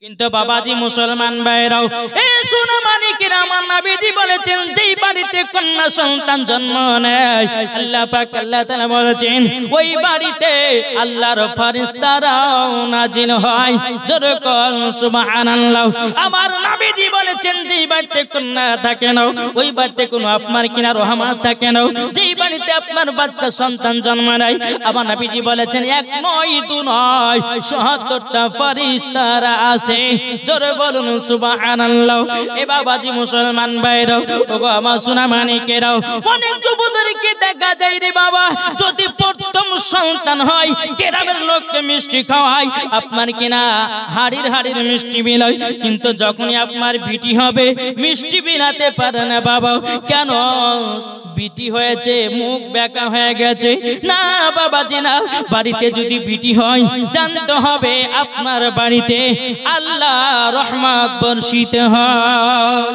কিন্তু বাবাজি মুসলমান ভাইরাও এই সোনা মানিকেরা আমার নবীজি বলেছেন যেই বাড়িতে কন্যা সন্তান জন্ম নেয় আল্লাহ পাক আল্লাহ তাআলা বলেছেন ওই বাড়িতে আল্লাহর ফেরেশতারাও নাজিল হয়। জোরে বল সুবহানাল্লাহ। আমার নবীজি বলেছেন যেই বাড়িতে কন্যা থাকে না ওই বাড়িতে কোনো আপনার কিনা রহমত থাকে না। যেই বাড়িতে আপনার বাচ্চা সন্তান জন্ম নেয় আমার নবীজি বলেছেন এক নয় দু নয় ৭৭টা ফেরেশতারা আছে। জোরে বলুন সুবহানাল্লাহ। এ বাবাজি মুসলমান ভাইরাও ওগো আমার সোনা মানিকেরাও অনেক যুবকদেরকে দেখা যায় রে বাবা যদি প্রথম সন্তান হয় গ্রামের লোককে মিষ্টি খাওয়ায় আপনার কিনা হাড়ির মিষ্টি বিলায়, কিন্তু যখনই আপনার বিটি হবে মিষ্টি বিলাতে পারে না বাবা। কেন? বিটি হয়েছে মুখ বেঁকা হয়ে গেছে না বাবাজি না। বাড়িতে যদি বিটি হয় জানতে হবে আপনার বাড়িতে আল্লাহ রহমত বর্ষিত হয়।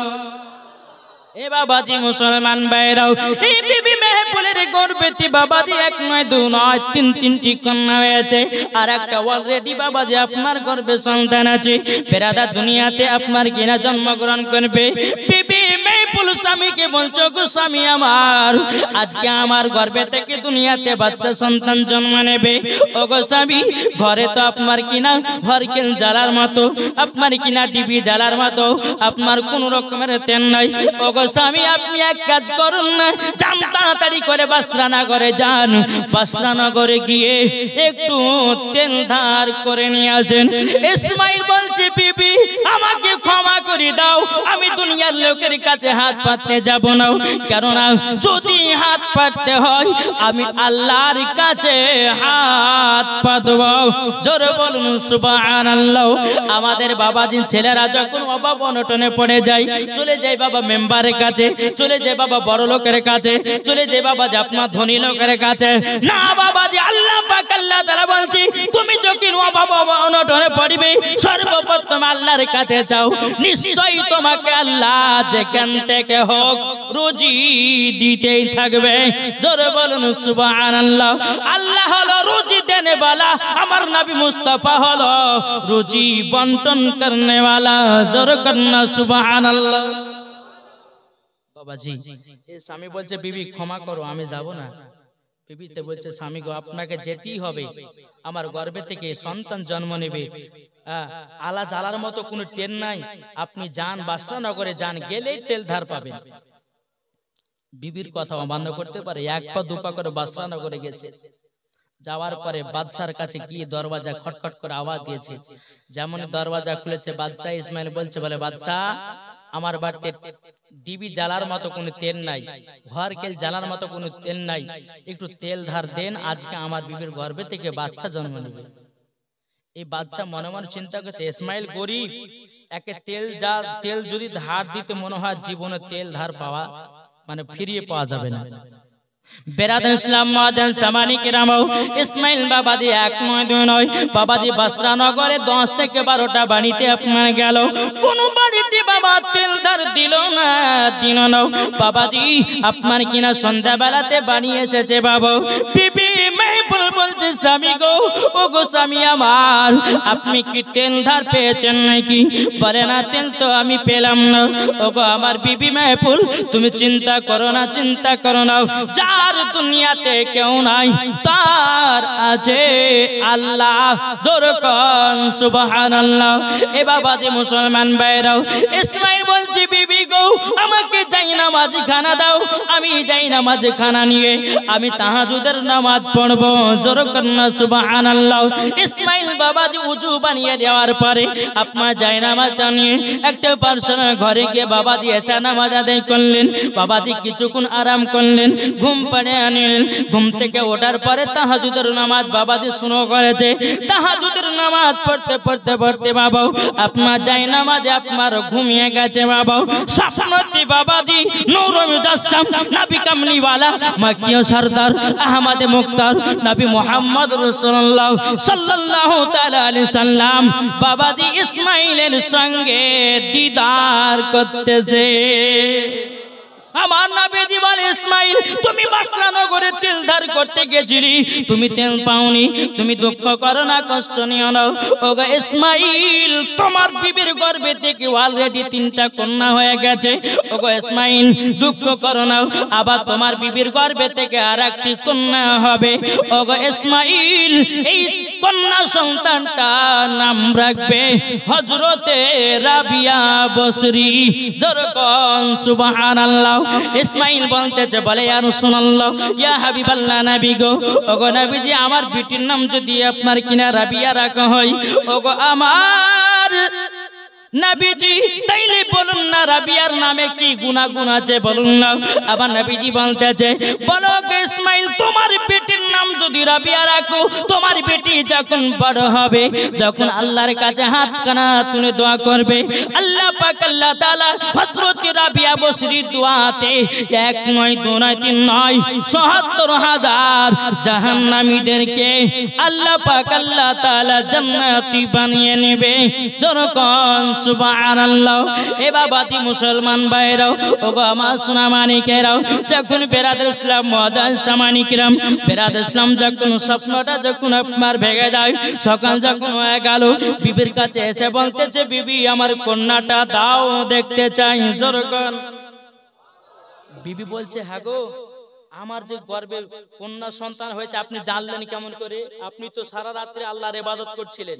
এ বাবাজি মুসলমান ভাইরাও এই বিবি মেহপুলের গর্ভবতী বাবাজি এক নয় দু নয় তিনটি কন্যা হয়েছে আর একটা অলরেডি বাবাজি আপনার গর্ভে সন্তান আছে। বেরাদা দুনিয়াতে আপনার কিনা জন্মগ্রহণ করবে। বিবি মেহপুল স্বামীকে বলছো গো স্বামী আমার আজকে আমার গর্ভে থেকে দুনিয়াতে বাচ্চা সন্তান জন্ম নেবে। ও গো স্বামী ঘরে তো আপনার কিনা হরকেল জ্বালার মতো আপনার কিনা ডিবি জ্বালার মতো আপনার কোন রকমের তেল নাই। ও গো স্বামী আপনি এক কাজ করুন না যান তাড়াতাড়ি করে বাসরানগরে যান, বাসরানগরে গিয়ে একটু তেল ধার করে নিয়ে আসেন। ইসমাইল বলছে বিবি আমাকে ক্ষমা করে দাও আমি দুনিয়ার লোকের কাছে হাত পাততে যাব না, কেননা যদি হাত পাততে হয় আমি আল্লাহর কাছে হাত পাতব। জোরে বলুন সুবহানাল্লাহ। আমাদের বাবাজি ছেলেরা যখন অভাব অনটনে পড়ে যায় চলে যায় বাবা মেম্বারের কাছে, চলে যায় বাবা বড় লোকের কাছে, চলে যায় বাবা যে আপনার ধনী লোকের কাছে। না বাবাজি আল্লাহ পাক আল্লাহ তাআলা বলছে তুমি যখন অভাব অনটনে পড়বে সর্বপ্রথম আল্লাহর কাছে যাও, নিশ্চয়ই তোমাকে আল্লাহ যেখান থেকে হোক রুজি দিতেই থাকবে। জোরে বলুন সুবহানাল্লাহ। আল্লাহ হলো রুজি দেনে वाला, আমার নবী মুস্তাফা হলো রুজি বন্টন করনে वाला। জোরে করনা সুবহানাল্লাহ। বাবাজি এই স্বামী বলছে বিবি ক্ষমা করো আমি যাব না। বিবিতে বলছে স্বামী গো আপনাকে যেতেই হবে, আমার গর্ভে থেকে সন্তান জন্ম নেবে। আলা জ্বালার মতো কোনো তেল নাই, আপনি যান বাসরানগরে যান, গেলেই তেল ধার পাবেন। বিবির কথা অমান্য করতে পারে? এক পা দুপা করে বাসরানগরে গেছে। যাওয়ার পরে বাদশার কাছে গিয়ে দরওয়াজা খটখট করে আওয়াজ দিয়েছে। যেমন দরওয়াজা খুলেছে বাদশাহ ইসমাইল বলছে বলে বাদশাহ আমার বাড়িতে ডিবি জ্বালার মতো কোনো তেল নাই, ঘরকেল জ্বালার মতো কোনো তেল নাই, একটু তেল ধার দেন, আজকে আমার বিবির গর্ভে থেকে বাচ্চা জন্ম নেবে। এই বাদশা মনে মনে চিন্তা করছে ইসমাইল গরিব, একে তেল যদি ধার দিতে মনে হয় জীবনে তেল ধার পাওয়া মানে ফিরিয়ে পাওয়া যাবে না। বেরাদান ইসলাম মাদান সামানি কিরামাও ইসমাইল বাবাজি এক নয় দুই নয় বাবাজি বাসরানগরে 10 থেকে 12টা বাড়িতে আপনার গেল, কোন বাড়িতে বাবা তেল ধার দিল না বাবাজি আপনার কিনা সন্ধ্যা বেলাতে বানিয়ে এসেছে বাবা। বিবি মেহপুল বলছে স্বামী গো ও গো স্বামী আমার আপনি কি তেল ধার পেয়েছেন নাকি? বলে না তেল তো আমি পেলাম না। ও গো আমার বিবি মেহপুল তুমি চিন্তা করো না, চিন্তা করো না, যার দুনিয়াতে কেউ নাই তার আছে আল্লাহ। জোরে কোন সুবহানাল্লাহ। এ বাবাজি মুসলমান ভাইরাও ইসমাইল বলছে বিবি গো আমাকে যাই নামাজ খানা দাও, আমি যাই নামাজ খানা নিয়ে আমি তাহাজ্জুদের নামাজ পড়ব। জোরে কোন সুবহানাল্লাহ। ইসমাইল বাবাজি উযু বানিয়ে দেওয়ার পরে আপনার যাই নামাজটা নিয়ে একটা পার্সোনাল ঘরে গিয়ে বাবাজি এসা নামাজ আদায় করলেন। বাবাজি কিছুক্ষণ আরাম করলেন, ঘুম পাড়ে আনলেন। ঘুম থেকে ওঠার পরে তাহাজ্জুদের নামাজ বাবাজি শুরু করেছে। তাহাজ্জুদের নামাজ পড়তে পড়তে পড়তে বাবা আপনার যাই নামাজে আপনার ঘুমিয়ে গেছে বাবা। স্বপ্নতি বাবাজি নূর মুজাসসাম নবী কামলিওয়ালা মক্কি সরদার আহমদ মুক্তার নবী মুহাম্মদ রাসূলুল্লাহ সাল্লাল্লাহু তাআলা আলাইহি সাল্লাম বাবাজি ইসমাইলের সঙ্গে দিদার করতেছে। আমার নবীজি বলে ইসমাইল তুমি বাসরা নগরে তেল ধার করতে গেছিলি, তুমি তেল পাওনি, তুমি দুঃখ করো না, কষ্ট নিও না। ওগো ইসমাইল তোমার বিবির গর্ভে থেকে অলরেডি 3টা কন্যা হয়ে গেছে। ওগো ইসমাইল দুঃখ করো না, আবার তোমার বিবির গর্ভে থেকে আরেকটি কন্যা হবে। ওগো ইসমাইল এই কন্যা সন্তানটার নাম রাখবে হযরতে রাবিয়া বসরি। জোরকন সুবহানাল্লাহ। ইসমাইল বলতেছে বলে ইয়া রাসূলুল্লাহ ইয়া হাবিবাল্লাহ নবী গো, ওগো নবীজি আমার বিটির নাম যদি আপনার কিনা রাবিয়া রাখা হয়, ওগো আমার নবীজি তাইলে বলুন না রাবিয়ার নামে কি গুনাহ আছে বলুন না। আবার নবীজি বলতেছে বলো গো ইসমাইল তোমার বেটির নাম যদি রাবিয়া রাখো, তোমার বেটি যখন বড় হবে, যখন আল্লাহর কাছে হাত কানা তুলে দোয়া করবে, আল্লাহ পাক আল্লাহ তাআলা হযরত রাবিয়া বসরির দোয়াতে 1 নয় 2 নয় 3 নয় ৭৭,০০০ জাহান্নামীদেরকে আল্লাহ পাক আল্লাহ তাআলা জান্নাতি বানিয়ে নেবে। যখন সুবহানাল্লাহ। এ বাবাতি মুসলমান ভাইরাও, ওগো আমার সোনা মানিকেরাও, যখন বেরাদর ইসলাম মুআজ্জাজ সামানি কিরাম, বেরাদর ইসলাম যখন স্বপ্নটা যখন আপনার ভেঙে যায়, সকাল যখন হয়ে গেল, বিবির কাছে এসে বলতেছে বিবি আমার কন্যাটা দাও দেখতে চাই। যখন বিবি বলছে হ্যাঁ গো আমার যে গর্ভে কন্যা সন্তান হয়েছে আপনি জানলেন কেমন করে? আপনি তো সারা রাত্রি আল্লাহর ইবাদত করছিলেন,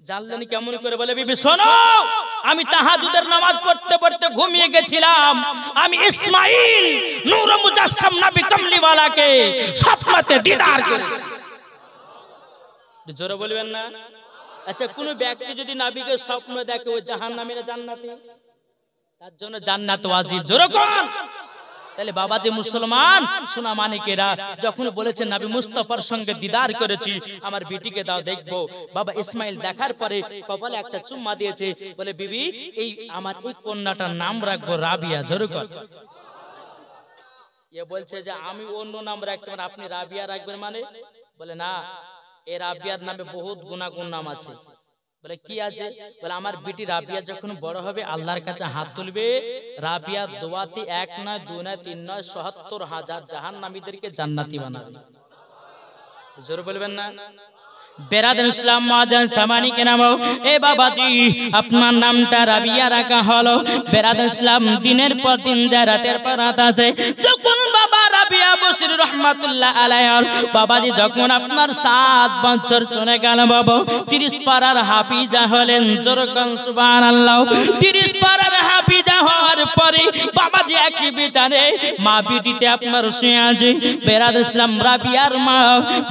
জানলেন কেমন করে? বলে বিবি শোনো, আমি তাহাজ্জুদের নামাজ পড়তে পড়তে ঘুমিয়ে গেছিলাম, আমি ইসমাইল নূর মুজাসসাম নবী কামলিওয়ালাকে স্বপ্নতে দিদার করেছি। জোরে বলবেন না? আচ্ছা কোন ব্যক্তি যদি নবীকে স্বপ্ন দেখে ও জাহান্নামী না জান্নাতি? তার জন্য জান্নাত ওয়াজিব। জোরে কোন? তাহলে বাবাজি মুসলমান সোনা মানিকেরা যখন বলেছেন নবী মুস্তাফার সঙ্গে দিদার করেছি, আমার বিটিকে দাও দেখবো, বাবা ইসমাইল দেখার পরে কপালে একটা চুম্মা দিয়েছে, বলে বিবি এই আমার এই কন্যাটার নাম রাখবো রাবিয়া। জোরে কর। এ বলছে যে আমি অন্য নাম রাখতে পারি, আপনি রাবিয়া রাখবেন মানে? বলে না, এই রাবিয়ার নামে বহুত গুনাগুন নাম আছে। বলে কি আছে? বলে আমার বিটি রাবিয়া যখন বড় হবে আল্লাহর কাছে হাত তুলবে, রাবিয়ার দোয়াতে 1 নয় 2 নয় 3 নয় ৭৭,০০০ জাহান্নামীদেরকে জান্নাতি বানাবে। জোরে বলবেন না? বেরাদর ইসলাম মুআজ্জাজ সামানি কে নাম, এ বাবাজি আপনার নামটা রাবিয়া রাখা হলো। বেরাদর ইসলাম দিনের পর দিন যায়, রাতের পর রাত আছে, যখন বাবা রাবিয়া বসরি রহমাতুল্লাহ আলাইহির বাবাজি যখন আপনার 7 বছর চলে গেল, বাবা 30 পারার হাফিজা হলেন। জোরকান সুবহানাল্লাহ। 30 পারার হাফিজা হওয়ার পরে বাবাজি একই বিছানে মা বিটিতে আপনার শুয়ে আছে। বেরাদর ইসলাম রাবিয়ার মা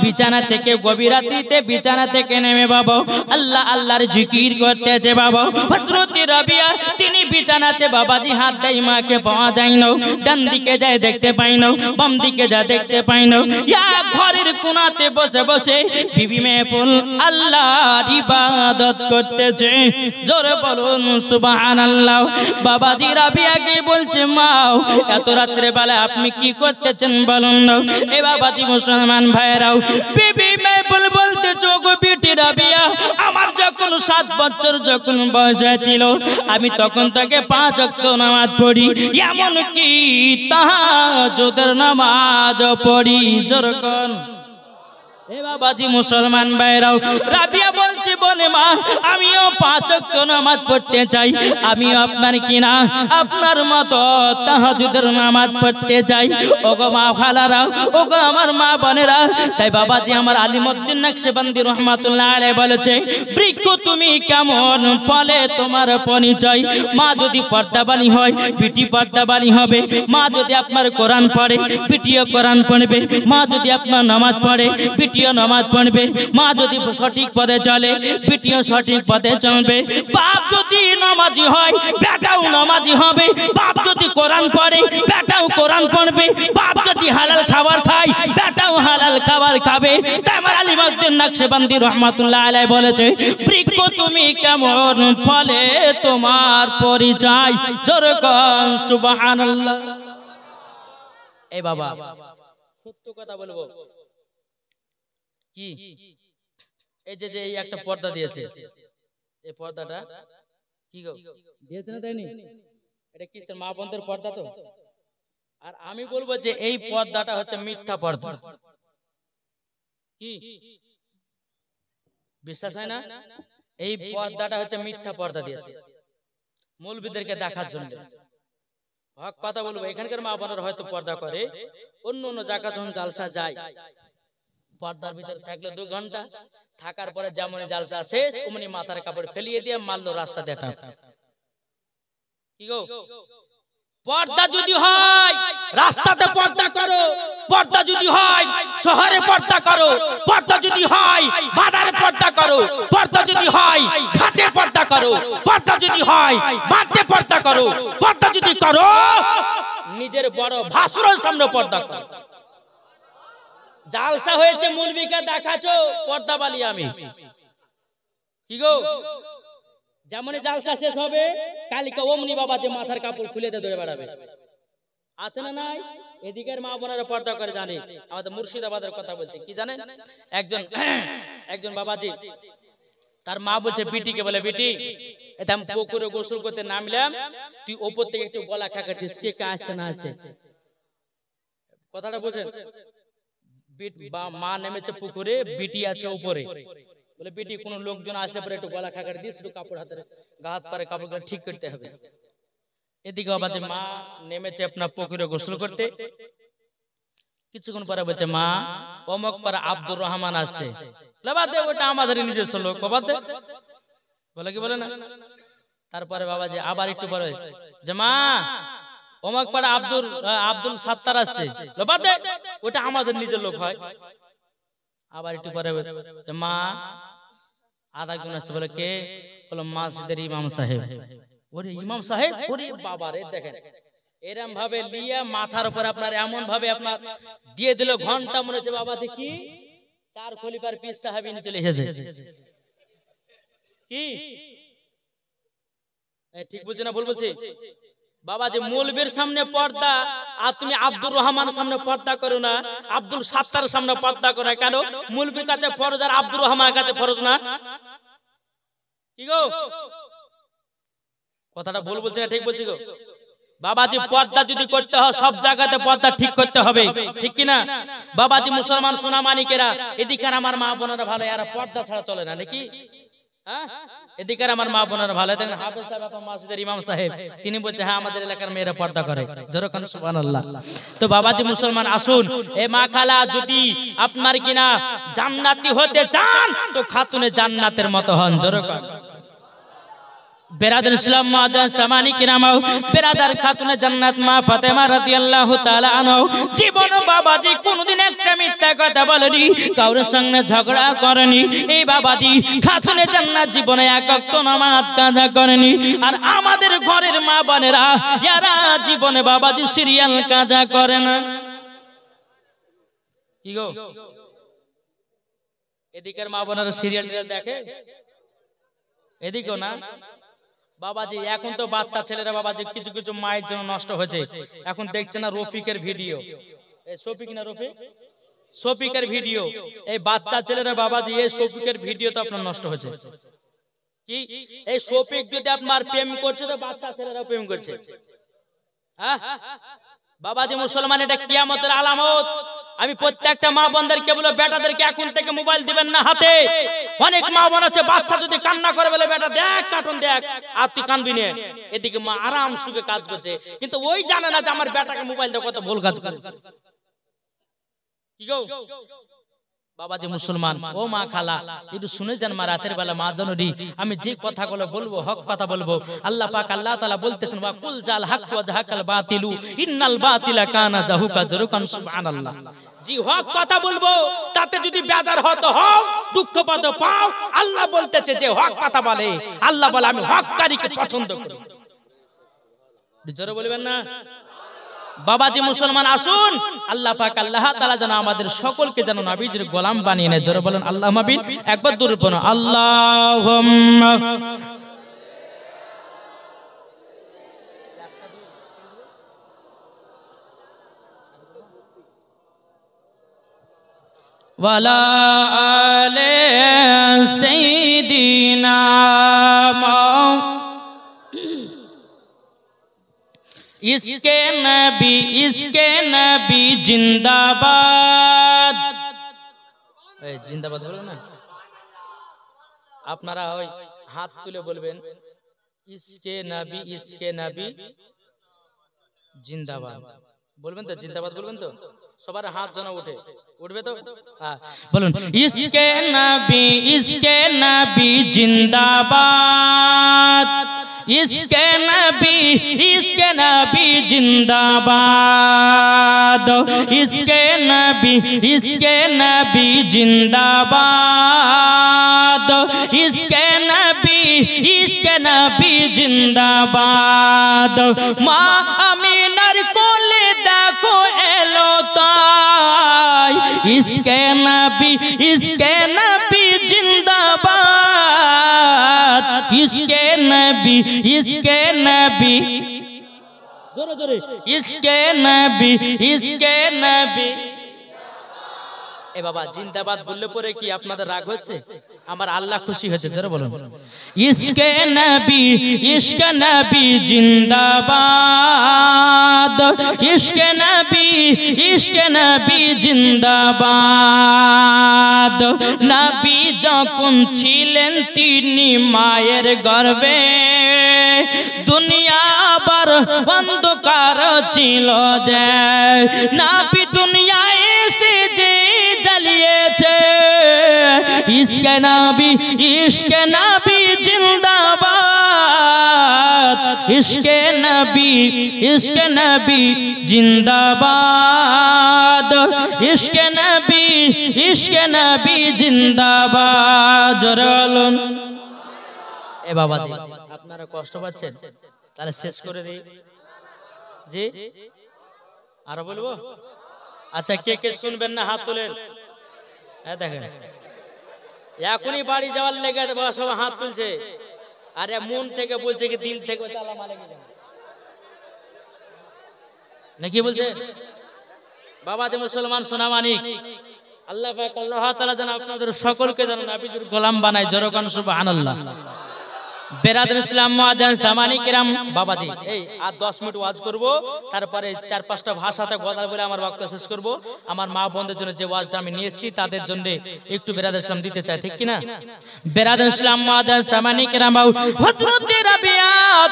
বিছানা থেকে গভীর রাত্রিতে বিছানা থেকে নেমে বাবা আল্লাহ আল্লাহর জিকির করতেছে। বাবা হযরত রাবিয়া তিনি বিছানাতে বাবাজি হাত দেয়, মাকে পাওয়া যায় না, ডান দিকে যায় দেখতে পাই না, বাম দিকে যা দেখতে পাই না, এক ঘরের কোণাতে বসে বসে বিবি মেহফুল আল্লাহর ইবাদত করতেছে। জোরে বলুন সুবহানাল্লাহ। বাবাজি রাবিয়াকে বলছে মা এত রাত্রে বেলা আপনি কি করতেছেন বলুন না। এ বাবাজি মুসলমান ভাইরাও, বিবি মেহফুল বলতে গো বিটি রাবিয়া আমার যখন 7 বছর যখন বয়স ছিল আমি তখন থেকে 5 ওয়াক্ত নামাজ পড়ি, এমন কি তাহাজ্জুদের নামাজ পড়ি। যখন এ বাবাজি মুসলমান ভাইরাও, রাবিয়া বলছে বলে মা আমিও 5 ওয়াক্ত নামাজ পড়তে চাই, আমিও আপনার কিনা আপনার মতো তাহাজ্জুদের নামাজ পড়তে চাই। ওগো মা খালারা, ওগো আমার মা বোনেরা, তাই বাবাজি আমার আলিমউদ্দিন নকশবন্দি রহমাতুল্লাহ আলাইহি বলেছে বৃক্ষ তুমি কেমন ফলে তোমার পরিচয়। মা যদি পর্দাবানী হয় বিটি পর্দাবানী হবে, মা যদি আপনার কোরআন পড়ে বিটিও কোরআন পড়বে, মা যদি আপনার নামাজ পড়ে বিটিও নামাজ পড়বে, মা যদি সঠিক পথে চলে বিটিও সঠিক পথে চলবে। বাপ যদি নামাজি হয় বেটাও নামাজি হবে, বাপ যদি কোরআন পড়ে বেটাও কোরআন পড়বে, বাপ যদি হালাল খাবার খায় বেটাও হালাল খাবার খাবে। তাই আমার আলিমউদ্দিন নকশবন্দি রহমাতুল্লাহ আলাইহি বলেছে বৃক্ষ তুমি কেমন ফলে তোমার পরিচয়। জোরে কোন সুবহানাল্লাহ। এই বাবা সত্য কথা বলবো কি, এই যে এই একটা পর্দা দিয়েছে, এই পর্দাটা কি গো দিয়েছে না দেয়নি? এটা কি মা বোনদের পর্দা? তো আর আমি বলবো যে এই পর্দাটা হচ্ছে মিথ্যা পর্দা। কি বিশ্বাস হয় না? এই পর্দাটা হচ্ছে মিথ্যা পর্দা দিয়েছে মৌলবীদেরকে দেখার জন্য। হক কথা বলবো, এখানকার মা বোনেরা হয়তো পর্দা করে, অন্য অন্য জায়গা যখন জালসা যায় পর্দার ভিতরে থাকলে 2 ঘন্টা থাকার পরে যেমন জালসা শেষ অমনি মাথার কাপড় ফেলিয়ে দিয়ে মারলো রাস্তা দেখা। কি গো, পর্দা যদি হয় রাস্তাতে পর্দা করো, পর্দা যদি হয় শহরে পর্দা করো, পর্দা যদি হয় বাজারে পর্দা করো, পর্দা যদি হয় ঘাটে পর্দা করো, পর্দা যদি হয় বাড়িতে পর্দা করো, পর্দা যদি করো নিজের বড় ভাসুরের সামনে পর্দা করো। জালসা হয়েছে মুলবিকে দেখাছো পর্দা বালি আমি। কি গো, যেমন জালসা শেষ হবে কালিকা অমনি বাবা যে মাথার কাপড় খুলে দিয়ে দৌড়ে বেড়াবে, আছে না নাই? এদিকের মা বোনেরা পর্দা করে জানে। আমাদের মুর্শিদাবাদের কথা বলছে, কি জানেন, একজন বাবাজি তার মা বলছে বিটিকে, বলে বিটি এটা আমি পুকুরে গোসল করতে নামলাম, তুই ওপর থেকে একটু গলা খাকার দিস, কে কে আসছে না আসছে। কথাটা বোঝেন? মা নেমেছে পুকুরে, বিটি আছে উপরে, বলে বিটি কোন লোকজন আসে পরে একটু গলা খাকার দিস, একটু কাপড় হাতে গা হাত পারে কাপড় ঠিক করতে হবে। এদিকে বাবা যে মা নেমেছে আপনার পুকুরে গোসল করতে, কিছুক্ষণ পরে বলছে মা অমক পাড়া আব্দুর রহমান আসছে, ওটা আমাদের নিজস্ব লোক, বলে কি বলে না। তারপরে বাবা যে আবার একটু পরে যে মা অমক পাড়া আব্দুল সাত্তার আসছে, ওটা আমাদের নিজের লোক হয়। আবার একটু পরে মা আর একজন আসছে, বলে কে, বলো মসজিদের ইমাম সাহেব। ওরে ইমাম সাহেব, ওরে বাবা রে, দেখেন এরম ভাবে লিয়া মাথার উপর আপনার এমন ভাবে আপনার দিয়ে দিল ঘন্টা, মনে হচ্ছে বাবা কি 4 খলিফার পীর সাহেব চলে এসেছে। কি ঠিক বলছে না ভুল বলছে? বাবা যে মৌলবীর সামনে পর্দা, আর তুমি আব্দুর রহমানের সামনে পর্দা করো না, আব্দুল সাত্তার সামনে পর্দা করো না কেন? মৌলবীর কাছে ফরজ আর আব্দুর রহমানের কাছে ফরজ না? কি গো, কথাটা ভুল বলছে না ঠিক বলছি গো? বাবাজি পর্দা যদি করতে হয় সব জায়গাতে পর্দা ঠিক করতে হবে, ঠিক কিনা? বাবাজি মুসলমান সোনা মানিকেরা, এদিকে আমার মা বোনেরা ভালো, এরা পর্দা ছাড়া চলে না নাকি? হ্যাঁ, এদিকে আমার মা বোনেরা ভালো। দেখেন হাফেজ সাহেব আপনার মসজিদের ইমাম সাহেব, তিনি বলছে হ্যাঁ আমাদের এলাকার মেয়েরা পর্দা করে, যেরকম সুবহানাল্লাহ। তো বাবাজি মুসলমান আসুন, এ মা খালা যদি আপনার কিনা জান্নাতি হতে চান তো খাতুনে জান্নাতের মতো হন, যেরকম বেরাদার ইসলাম মাদান সামানি কিরামাও বেরাদার খাতুনে জান্নাত মা ফাতেমা রাদিয়াল্লাহু তাআলা আনহা জীবন বাবাজি কোনদিন একটা মিথ্যা কথা বলেনি, কারোর সঙ্গে ঝগড়া করেনি। এই বাবাজি খাতুনে জান্নাত জীবনে এক ওয়াক্ত নামাজ কাজা করেনি। আর আমাদের ঘরের মা বোনেরা যারা জীবনে বাবাজি সিরিয়াল কাজা করে না। কি গো, এদিকের মা বোনেরা সিরিয়াল দেখে, এদিকেও না। বাবাজি এখন তো বাচ্চা ছেলেরা বাবাজি কিছু কিছু মায়ের জন্য নষ্ট হয়েছে। এখন দেখছে না রফিকের ভিডিও, এই শফিক না রফিক, শফিকের ভিডিও, এই বাচ্চা ছেলেরা বাবাজি এই শফিকের ভিডিও তো আপনার নষ্ট হয়েছে। কি এই শফিক যদি আপনার প্রেম করছে তো বাচ্চা ছেলেরাও প্রেম করছে। হ্যাঁ বাবাজি মুসলমান, এটা কিয়ামতের আলামত। আমি প্রত্যেকটা মা বোনদেরকে বলে বেটাদেরকে এখন থেকে মোবাইল দিবেন না হাতে। অনেক মা বোন আছে বাচ্চা যদি কান্না করে বলে বেটা দেখ কার্টুন দেখ, আর তুই কাঁদবি না। এদিকে মা আরাম সুখে কাজ করছে, কিন্তু ওই জানে না যে আমার বেটাকে মোবাইল দিয়ে কত ভুল কাজ করেছে। কি গো বাবাজি মুসলমান, ও মা খালা একটু শুনে যান মা, রাতের বেলা মা জানুরি আমি যে কথাগুলো বলবো হক কথা বলবো। আল্লাহ পাক আল্লাহ তাআলা বলতেছেন ওয়া কুল জাল হক ওয়া জাহাকাল বাতিলু ইন্নাল বাতিলা কানা জাহুকা, যেরকম সুবহানাল্লাহ। জি হক কথা বলবো, তাতে যদি বেজার হতো হও, দুঃখ পাতো পাও। আল্লাহ বলতেছে যে হক কথা বলে, আল্লাহ বলে আমি হককারীকে পছন্দ করি। জোরে বলবেন না? বাবাজি মুসলমান আসুন, আল্লাহ পাক আল্লাহ তাআলা যেন আমাদের সকলকে যেন নবীজির গোলাম বানিয়ে নেয়। জোরে বলেন আল্লাহুম্মা আমিন। একবার দূরে পড়ো আল্লাহুম্মা ওয়ালা আলে সাইয়্যিদিনা ইসকে নবী জিন্দাবাদ। এই জিন্দাবাদ বলো না, আপনারা ওই হাত তুলে বলবেন ইসকে নবী জিন্দাবাদ বলবেন তো, জিন্দাবাদ বলবেন তো, সবার হাত যেন উঠবে তো। হ্যাঁ বলুন, ইসকে নবী জিন্দাবাদ, ইসকে নবী জিন্দাবাদ, ইসকে নবী জিন্দাবাদ, ইসকে নবী জিন্দাবাদ। মা আমিনার কোলে দেখো এলো তাই, ইসকে নবী জিন্দাবাদ, ইসকে নবী জোরে জোরে, ইসকে নবী। এ বাবা জিন্দাবাদ বললে পরে কি আপনাদের রাগ হচ্ছে? আমার আল্লাহ খুশি হয়েছে, জোরে বলুন ইসকে নবী জিন্দাবাদ, ইসকে নবী জিন্দাবাদ। নবী যখন ছিলেন তিনি মায়ের গর্ভে, দুনিয়া আবার অন্ধকার ছিল যে, নবী দুনিয়ায় এসে যে জ্বালিয়েছে, ইসকে নবী জিন্দাবাদ, ইসকে নবী জিন্দাবাদ, ইসকে নবী জিন্দাবাদ। জোরে বলুন। এ বাবাজি আপনারা কষ্ট পাচ্ছেন, তাহলে শেষ করে দিই। জি আরো বলবো? আচ্ছা কে কে শুনবেন না হাত তোলেন। হ্যাঁ দেখেন এখনই বাড়ি যাওয়ার লেগে সব হাত তুলছে, আরে মন থেকে বলছে কি দিল থেকে নাকি বলছে? বাবা যে মুসলমান সোনা মানিক, আল্লাহ পাক আল্লাহ তাআলা যেন আপনাদের সকলকে যেন নবীর গোলাম বানায়। জোরে কোন সুবহানাল্লাহ। বেরাদর ইসলাম মুআজ্জিন সামানি কিরাম, বাবাজি এই আর 10 মিনিট ওয়াজ করব, তারপরে 4-5টা ভাষাতে কথা বলে আমার বক্তব্য শেষ করব। আমার মা বোনদের জন্য যে ওয়াজটা আমি নিয়ে এসেছি তাদের জন্য একটু বেরাদর ইসলাম দিতে চাই, ঠিক কি না? বেরাদর ইসলাম মুআজ্জিন সামানি কিরাম, হযরত রাবিয়া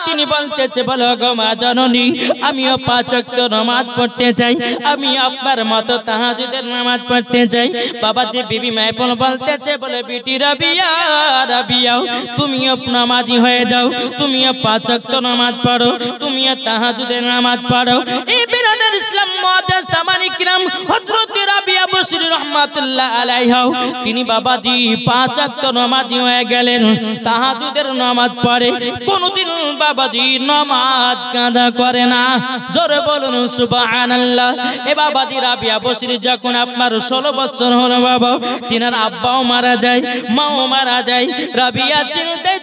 তিনি বলতেছে, বলো গো মা জননী, আমিও 5 ওয়াক্ত নামাজ পড়তে চাই, আমি আপনার মতো তাহাজ্জুদের নামাজ পড়তে চাই। বাবাজি বিবি মাইপন বলতেছে, বলে বেটি রাবিয়া তুমিও নামাজ হয়ে যাও, তুমিও 5 ওয়াক্ত নামাজ পড়ো, তুমিও তাহাজ্জুদের নামাজ পড়ো। এই বিরাদর ইসলাম মুআজ্জিন সামানি কিরাম হযরত রাবিয়া বসরি রাহমাতুল্লাহ আলাইহা তিনি বাবাজি 5 ওয়াক্ত নামাজি হয়ে গেলেন, তাহাজ্জুদের নামাজ পড়ে, কোনদিন বাবাজি নামাজ কাঁদা করে না। জোরে বলুন সুবহানাল্লাহ। এ বাবাজি রাবিয়া বসরি যখন আপনার 16 বছর হলো বাবা, তিনার আব্বাও মারা যায়, মাও মারা যায়। রাবিয়া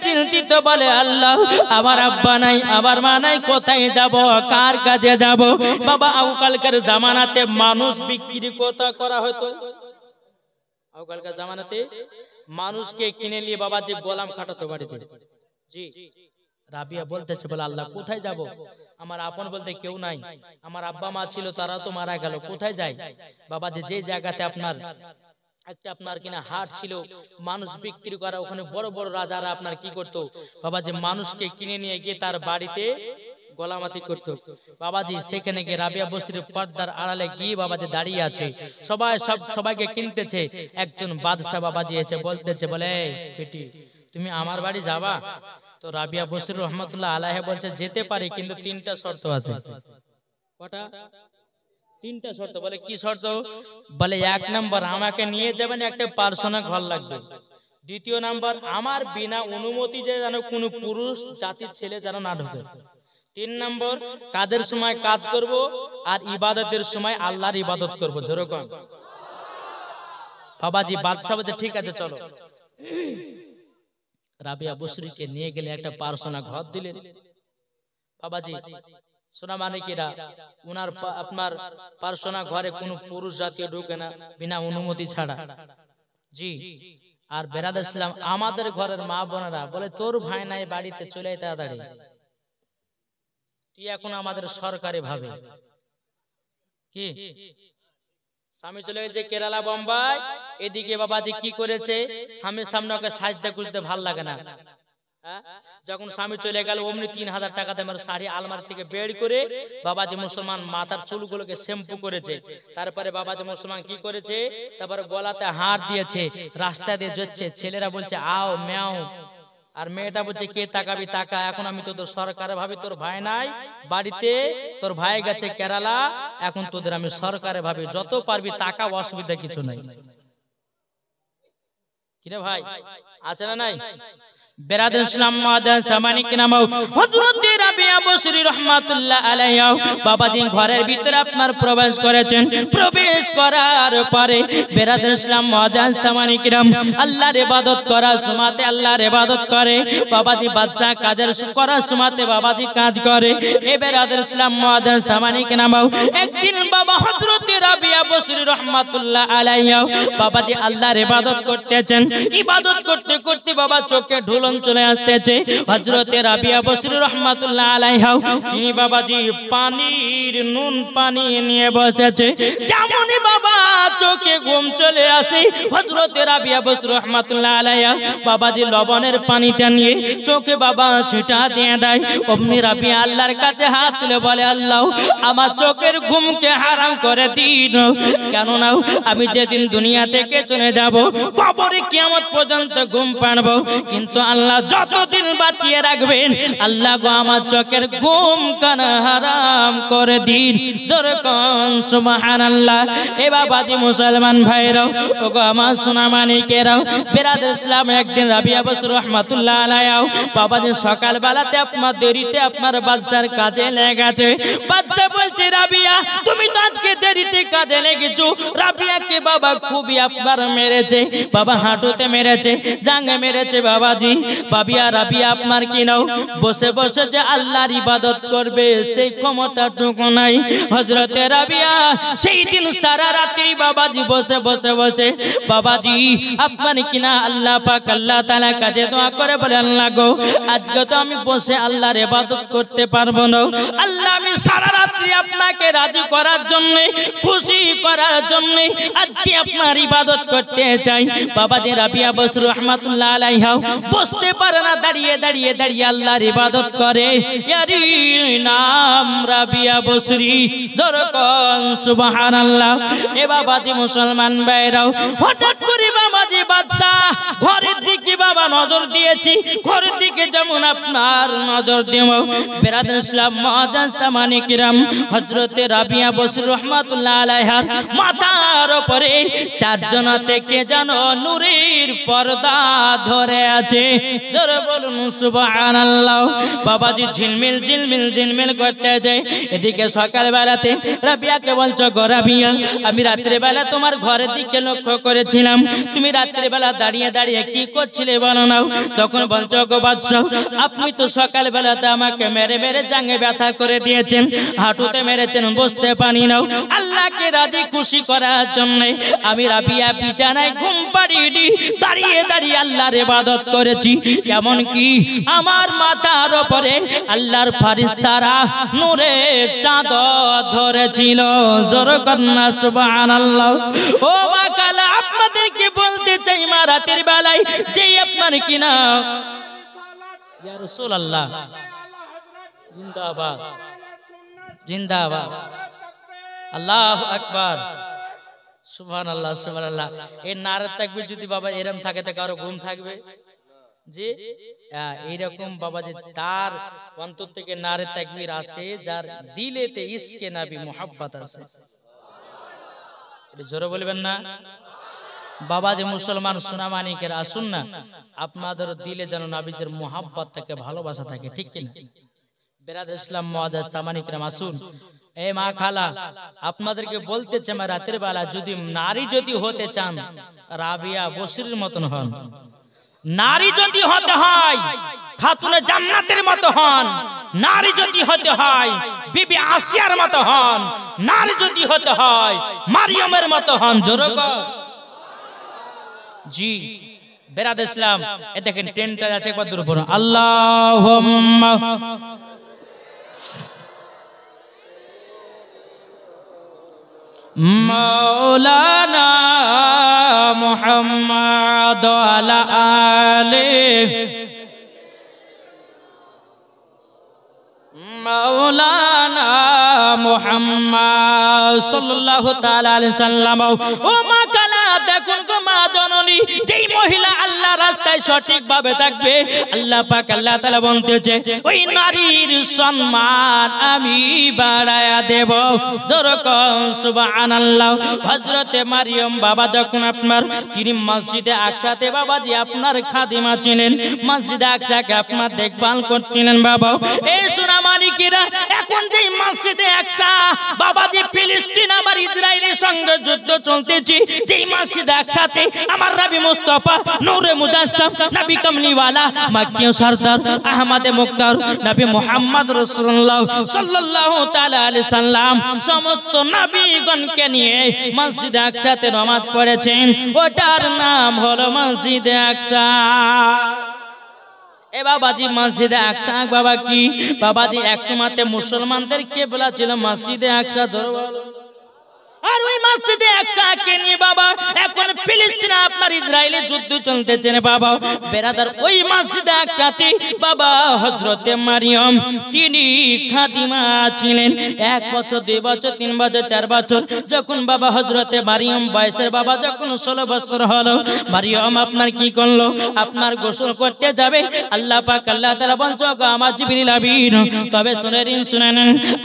চিন্তিত বলে, আল্লাহ আমার আব্বা নাই, আমার মা নাই, কোথায় যাব, কার কাছে যাব? বাবা আউকালকার জামানাতে মানুষ বিক্রি করা হতো, আউকালকার জামানাতে মানুষকে কিনে নিয়ে বাবা যে গোলাম খাটাতো বাড়িতে। জি রাবিয়া বলতেছে, বলে আল্লাহ কোথায় যাব, আমার আপন বলতে কেউ নাই, আমার আব্বা মা ছিল তারা তো মারা গেল, কোথায় যাই? বাবা যে জায়গাতে আপনার একটা আপনার কিনা হাট ছিল, মানুষ বিক্রি করা, ওখানে বড় বড় রাজারা আপনার কি করতো বাবা, যে মানুষকে কিনে নিয়ে গিয়ে তার বাড়িতে গোলামাতি করতো। বাবাজি সেখানে গিয়ে রাবিয়া বসরির পর্দার আড়ালে গিয়ে বাবাজি দাঁড়িয়ে আছে, সবাইকে কিনতেছে। একজন বাদশা বাবাজি এসে বলতেছে, বলে বেটি তুমি আমার বাড়ি যাবা? তো রাবিয়া বসরি রহমাতুল্লাহ আলাইহি বলছে, যেতে পারি, কিন্তু 3টা শর্ত আছে। কটা? 3টা শর্ত। বলে কি শর্ত? বলে 1 নাম্বার আমাকে নিয়ে যাবেন একটা পার্সোনাল ঘর লাগবে, 2য় নাম্বার আমার বিনা অনুমতি যেন কোনো পুরুষ জাতির ছেলে যেন না ঢোকে, 3 নাম্বার কাজের সময় কাজ করব, আর ইবাদতের সময় আল্লাহর ইবাদত করব। যেরকম বাবাজি বাদশা বলছে ঠিক আছে চলো। রাবিয়া বসরিকে নিয়ে গেলে একটা পার্সোনাল ঘর দিলেন। বাবাজি সোনা মানিকেরা উনার আপনার পার্সোনাল ঘরে কোনো পুরুষ জাতীয় ঢুকে না বিনা অনুমতি ছাড়া। জি আর বেরাদর ইসলাম আমাদের ঘরের মা বোনেরা বলে, তোর ভাই নাই বাড়িতে, চলে আয় তাড়াতাড়ি। তুই এখন আমাদের সরকারি ভাবে কি স্বামী চলে গেছে কেরালা বোম্বাই, এদিকে বাবাজি কি করেছে, স্বামীর সামনে ওকে সাজদা করতে ভাল লাগে না। যখন স্বামী চলে গেল অমনি 3000 টাকা দামের শাড়ি আলমারি থেকে বের করে বাবাজি মুসলমান মাথার চুলগুলোকে শ্যাম্পু করেছে। তারপরে বাবাজি মুসলমান কি করেছে, তারপরে গলাতে হার দিয়েছে, রাস্তা দিয়ে যাচ্ছে, ছেলেরা বলছে আও ম্যাও, আর মেয়েটা বলছে কে তাকাবি তাকা, এখন আমি তো তোর সরকার ভাবি, তোর ভাই নাই বাড়িতে, তোর ভাই গেছে কেরালা, এখন তোদের আমি সরকারে ভাবি, যত পারবি টাকা, অসুবিধা কিছু নাই। কিরে ভাই আছে না নাই? বেরাদর ইসলাম মাদান সামানিক নাম হযরত রাবিয়া বসরি রাহমাতুল্লাহ আলাইহি বাবাজি ঘরের ভিতরে আপনার প্রবেশ করেছেন। প্রবেশ করার পরে বেরাদর ইসলাম মাদান সামানিক নাম আল্লাহর ইবাদত করার সময়তে আল্লাহর ইবাদত করে, বাবাজি বাদশা কাজের করার সময়তে বাবাজি কাজ করে। এ বেরাদর ইসলাম মাদান সামানিক নাম একদিন বাবা হযরত রাবিয়া বসরি রাহমাতুল্লাহ আলাইহি বাবাজি আল্লাহর ইবাদত করতেছেন। ইবাদত করতে করতে বাবা চোখে ঢুলন চলে আসতেছে। হযরত রাবিয়া বসরি রাহমাতুল্লাহ আলাইহা তিনি বাবাজি পানির নুন পানি নিয়ে বসেছে। যেমনই বাবা চোখে ঘুম চলে আসে, হযরত রাবিয়া বসরি রাহমাতুল্লাহ আলাইহা বাবাজি লবণের পানিটা নিয়ে চোখে বাবা ছিটা দিয়ে দেয়। অমনি রাবিয়া আল্লাহর কাছে হাত তুলে বলে, আল্লাহ আমার চোখের ঘুমকে হারাম করে দিন, কেন না আমি যেদিন দুনিয়া থেকে চলে যাব কবরে কিয়ামত পর্যন্ত ঘুম পাবো, কিন্তু আল্লাহ যতদিন বাঁচিয়ে রাখবেন আল্লাহ গো আমার চোখের ঘুম কানা হারাম করে দিন। জোরে কোন সুবহানাল্লাহ। এ বাবাজি মুসলমান ভাইরাও, ও গো আমার সোনা মানিকেরাও, বেরাদর ইসলাম একদিন রাবিয়া বসরি রাহমাতুল্লাহ আলাইহা বাবাজি সকাল বেলাতে আপনার দেরিতে আপনার বাদশার কাজে লেগেছে। বাদশা বলছে, রাবিয়া তুমি তো আজকে দেরিতে কাজে লেগেছো। রাবিয়াকে বাবা খুবই আপনার মেরেছে, বাবা হাঁটুতে মেরেছে, জাঙ্গে মেরেছে। বাবাজি বাবিয়া রাবিয়া আপনার কি নাও বসে বসে যে আল্লাহর ইবাদত করবে সেই ক্ষমতাটুকু নাই। হযরত রাবিয়া সেই দিন সারা রাত্রি বাবাজি বসে বসে বসে বাবাজি আপনার কিনা আল্লাহ পাক আল্লাহ তাআলা কাছে দোয়া করে বলে, আল্লাহ গো আজকে তো আমি বসে আল্লাহর ইবাদত করতে পারবো না, আল্লাহ আমি সারা রাত্রি আপনাকে রাজি করার জন্য, খুশি করার জন্য আজকে আপনার ইবাদত করতে চাই। বাবাজি রাবিয়া বসরি রাহমাতুল্লাহ আলাইহা বসতে পারে না, দাঁড়িয়ে দাঁড়িয়ে দাঁড়িয়ে আল্লাহর ইবাদত করে। ইয়ারি নাম রাবিয়া বসরি, জোরে কোন সুবহানাল্লাহ। এ বাবাজি মুসলমান ভাইরাও, হঠাৎ করে বাবাজি বাদশা ঘরের দিকে বাবা নজর দিয়েছি, ঘরের দিকে যেমন আপনার নজর দেব, বেরাদর ইসলাম মাদান সামানিক রাম হযরত রাবিয়া বসরি রাহমাতুল্লাহ আলাইহার মাথার উপরে চারজন থেকে যেন নূরের পর্দা ধরে আছে। জোরে বলুন সুবহানাল্লাহ। বাবাজি ঝিলমিল ঝিলমিল ঝিলমিল করতে যায়। এদিকে সকাল বেলাতে রাবিয়াকে বলছো, গো রাবিয়া আমি রাত্রে বেলা তোমার ঘরের দিকে লক্ষ্য করেছিলাম, তুমি রাত্রে বেলা দাঁড়িয়ে দাঁড়িয়ে কি করছিলে বলো না? তখন বলছো, গো বাদশাহ আপনি তো সকাল বেলাতে আমাকে মেরে মেরে জাঙ্গে ব্যথা করে দিয়েছেন, হাঁটুতে মেরেছেন, বসতে পারি না। আল্লাহকে রাজি খুশি করার জন্য আমি রাবিয়া বিছানায় ঘুম পাড়িয়ে দাঁড়িয়ে দাঁড়িয়ে আল্লাহর ইবাদত করেছি। এমন কি আমার মাথার উপরে আল্লাহর ফেরেশতারা নূরের চাদর ধরেছিল। জোরে কন্না সুবহানাল্লাহ। ও মা কালা আপনাদেরকে বলতে চাই, মা রাতের বেলায় যে আপনার কিনা ইয়া রাসূলুল্লাহ জিন্দাবাদ জিন্দাবাদ আল্লাহু আকবার সুবহানাল্লাহ সুবহানাল্লাহ। এই নারে তাকবীর যদি বাবা এরকম থাকে তো কারো ঘুম থাকবে? যে এইরকম বাবা যে তার অন্তর থেকে নারে তাকবীর আছে, যার দিলেতে ইশকে নবী মুহাব্বত আছে, এটা জোরে বলবেন না? বাবা যে মুসলমান সোনামানিকের আসুন না, আপনাদের দিলে যেন নবীজির মুহাব্বত থাকে, ভালোবাসা থাকে, ঠিক কি না? বেরাদর ইসলাম মুআদ্দাস সামানিকরাম আসুন। এ মা খালা আপনাদেরকে বলতেছে, মা রাতের বেলা যদি নারী যদি হতে চান রাবিয়া বসরির মতন হন, নারী যদি হতে হয় খাতুনে জান্নাতের মতো হন, নারী যদি হতে হয় বিবি আসিয়ার মতো হন, নারী যদি হতে হয় মারিয়ামের মতো হন। জোরে জি বেরাদর ইসলাম। এ দেখেন টেনটা আছে একবার দূর পড়ুন, আল্লাহুম্মা মাওলানা মুহাম্মদ আলা আলিহি মাওলানা মুহাম্মদ সাল্লাল্লাহু তাআলা আলাইহি সাল্লাম। ও মা কালা, দেখুন গো মা জননী, যেই মহিলা আল্লাহ রাস্তায় সঠিকভাবে থাকবে, আল্লাহ পাক আল্লাহ তাআলা বলতেছে ওই নারীর সম্মান আমি বাড়ায়া দেব। যেরকম সুবহানাল্লাহ। হযরতে মারিয়াম বাবা যখন আপনার তিনি মসজিদে আকসাতে বাবাজি আপনার খাদিমা ছিলেন, মসজিদে আকসাকে আপনার দেখভাল করছিলেন বাবা। এই সোনা মানিকেরা, এখন যেই মসজিদে আকসা বাবাজি ফিলিস্তিন আবার ইসরায়েলের সঙ্গে যুদ্ধ চলতেছে, যেই মসজিদে আকসাতে আমার নবী মুস্তাফা নূরে মুজাসসাম নবী কামলিওয়ালা মক্কি সরদার আহমদ মুক্তার নবী মুহাম্মদ রাসূলুল্লাহ সাল্লাল্লাহু তাআলা আলাইহি সাল্লাম সমস্ত নবীগণকে নিয়ে মসজিদে আকসাতে নামাজ পড়েছেন। ওটার নাম হলো মসজিদে আকসা। এ বাবাজি মসজিদে আকসা বাবা কি বাবাজি একসময়তে মুসলমানদের কিবলা ছিল মসজিদে আকসা। আর ওই মসজিদে আকসাকে নিয়ে বাবা এখন ফিলিস্তিনে আপনার ইসরায়েলে যুদ্ধ চলতেছে বাবা বেরাদার। ওই মসজিদে আকসাতে বাবা হযরতে মারিয়াম তিনি খাদিমা ছিলেন। 1 বছর 2 বছর 3 বছর 4 বছর যখন বাবা হযরতে মারিয়াম বয়সের বাবা যখন 16 বছর হলো, মারিয়াম আপনার কি করলো, আপনার গোসল করতে যাবে। আল্লাহ পাক আল্লাহ তাআলা বলছো গো আমার জিবরিল আমিন, তবে শুনেন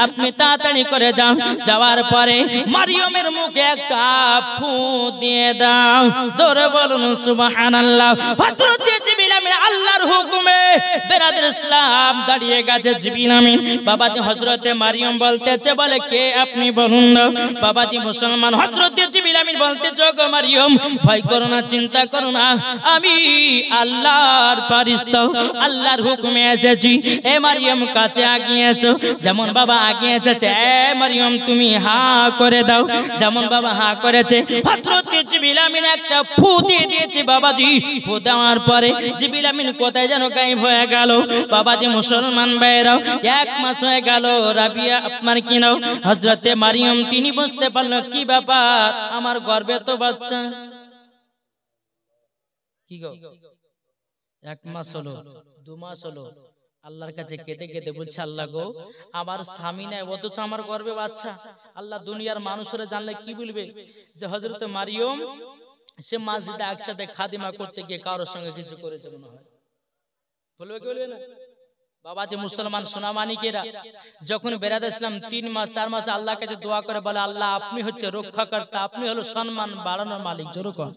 আপনি তাড়াতাড়ি করে যান। যাওয়ার পরে মারিয়ামের মুখে একটা ফু দিয়ে দাও। জোরে বলুন সুবহানাল্লাহ। হযরত জিবরিল আমিন আল্লাহর হুকুমে বেরাদর ইসলাম দাঁড়িয়ে গেছে। জিবরিল আমিন বাবাজি হযরতে মারিয়াম বলতেছে, বলে কে আপনি বলুন না। বাবাজি মুসলমান হযরত জিবরিল আমিন বলতেছে গো মারিয়াম ভয় করো না, চিন্তা করো না, আমি আল্লাহর ফেরেশতা, আল্লাহর হুকুমে এসেছি। এ মারিয়াম কাছে আগিয়েছো, যেমন বাবা আগিয়েছে এ মারিয়াম তুমি হা করে দাও। যেমন বাবা হা করেছে হযরত জিবরিল আমিন একটা ফু দিয়ে দিয়েছে বাবাজি। ফু দেওয়ার পরে জিবরিল আমিন কোথায় যেন গায়েব হয়ে গেল। বাবাজি মুসলমান ভাইরা 1 মাস হয়ে গেল। রাবিয়া আপনার কি নাও হযরতে মারিয়াম তিনি বুঝতে পারলো কি ব্যাপার, আমার গর্ভে তো বাচ্চা। কি গো 1 মাস হলো 2 মাস হলো, আল্লাহর কাছে কেঁদে কেঁদে বলছে আল্লাহ গো আমার স্বামী নাই অথচ আমার গর্ভে বাচ্চা। আল্লাহ দুনিয়ার মানুষরা জানলে কি বলবে যে হযরত মারিয়াম সে মসজিদে আকসাতে খাদিমা করতে গিয়ে কারোর সঙ্গে কিছু করেছে মনে হয়, বলবে কি বলবে না। বাবাজি মুসলমান সোনামানিকেরা যখন বেরাদর ইসলাম 3 মাস 4 মাস আল্লাহর কাছে দোয়া করে বলে আল্লাহ আপনি হচ্ছে রক্ষাকর্তা, আপনি হলো সম্মান বাড়ানোর মালিক, জোরে কর,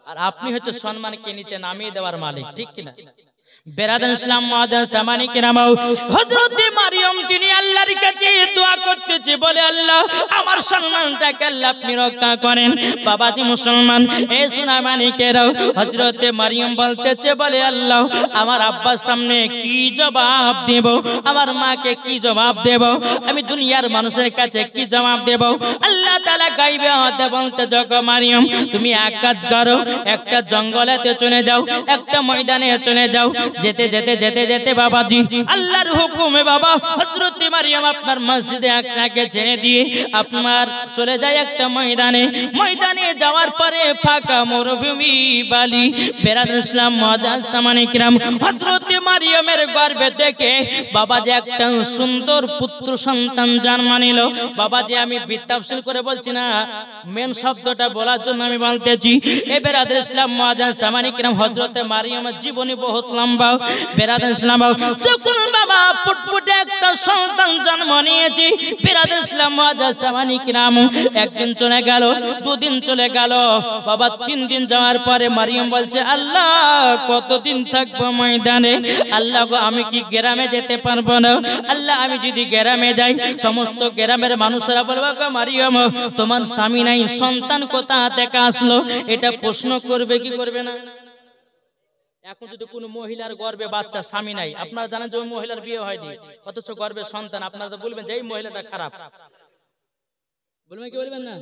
আর আপনি হচ্ছে সম্মানকে নিচে নামিয়ে দেওয়ার মালিক, ঠিক কিনা। বেরাদর ইসলাম মুআজ্জাজ সামানি কিরাম হযরত মারিয়াম তিনি আল্লাহর কাছে দোয়া করতেছে, বলে আল্লাহ আমার সম্মানটাকে আল্লাহ আপনি রক্ষা করেন। বাবাজি মুসলমান এ সোনামানিকেরা হযরত মারিয়াম বলতেছে, বলে আল্লাহ আমার আব্বার সামনে কি জবাব দেব, আমার মাকে কি জবাব দেব, আমি দুনিয়ার মানুষের কাছে কি জবাব দেব। আল্লাহ তাআলা গায়বে হতে বলতে জগো মারিয়াম তুমি এক কাজ করো, একটা জঙ্গলেতে চলে যাও, একটা ময়দানে চলে যাও। যেতে যেতে যেতে যেতে বাবাজি আল্লাহর হুকুমে বাবা হযরত মারিয়াম আপনার মসজিদে আকসাকে ছেড়ে দিয়ে আপনার চলে যায় একটা ময়দানে। ময়দানে যাওয়ার পরে ফাঁকা মরুভূমি বালি। বেরাদর ইসলাম মুআজ্জাজ সামানি কিরাম হযরত মারিয়ামের গর্ভে থেকে বাবাজি একটা সুন্দর পুত্র সন্তান জন্ম নিল। বাবাজি আমি বিতাফসিল করে বলছি না, মেন শব্দটা বলার জন্য আমি বলতেছি। এ বেরাদর ইসলাম মুআজ্জাজ সামানি কিরাম হযরত মারিয়ামের জীবনী বহুত লম্বা। বেরাদর ইসলাম যখন বাবা ফুটফুটে একটা সন্তান জন্ম নিয়েছে, বেরাদর ইসলাম মুআজ্জাজ সামানি কিরাম একদিন চলে গেল, 2 দিন চলে গেল, বাবা 3 দিন যাওয়ার পরে মারিয়াম বলছে আল্লাহ কতদিন থাকবো ময়দানে, আল্লাহ গো আমি কি গ্রামে যেতে পারবো না, আল্লাহ আমি যদি গ্রামে যাই সমস্ত গ্রামের মানুষরা বলবে গো মারিয়াম তোমার স্বামী নাই, সন্তান কোথা থেকে আসলো, এটা প্রশ্ন করবে কি করবে না। এখন যদি কোনো মহিলার গর্ভে বাচ্চা স্বামী নাই, আপনারা জানেন যে ওই মহিলার বিয়ে হয়নি অথচ গর্ভে সন্তান, আপনারা তো বলবেন যে এই মহিলাটা খারাপ, বলবেন কি বলবেন না।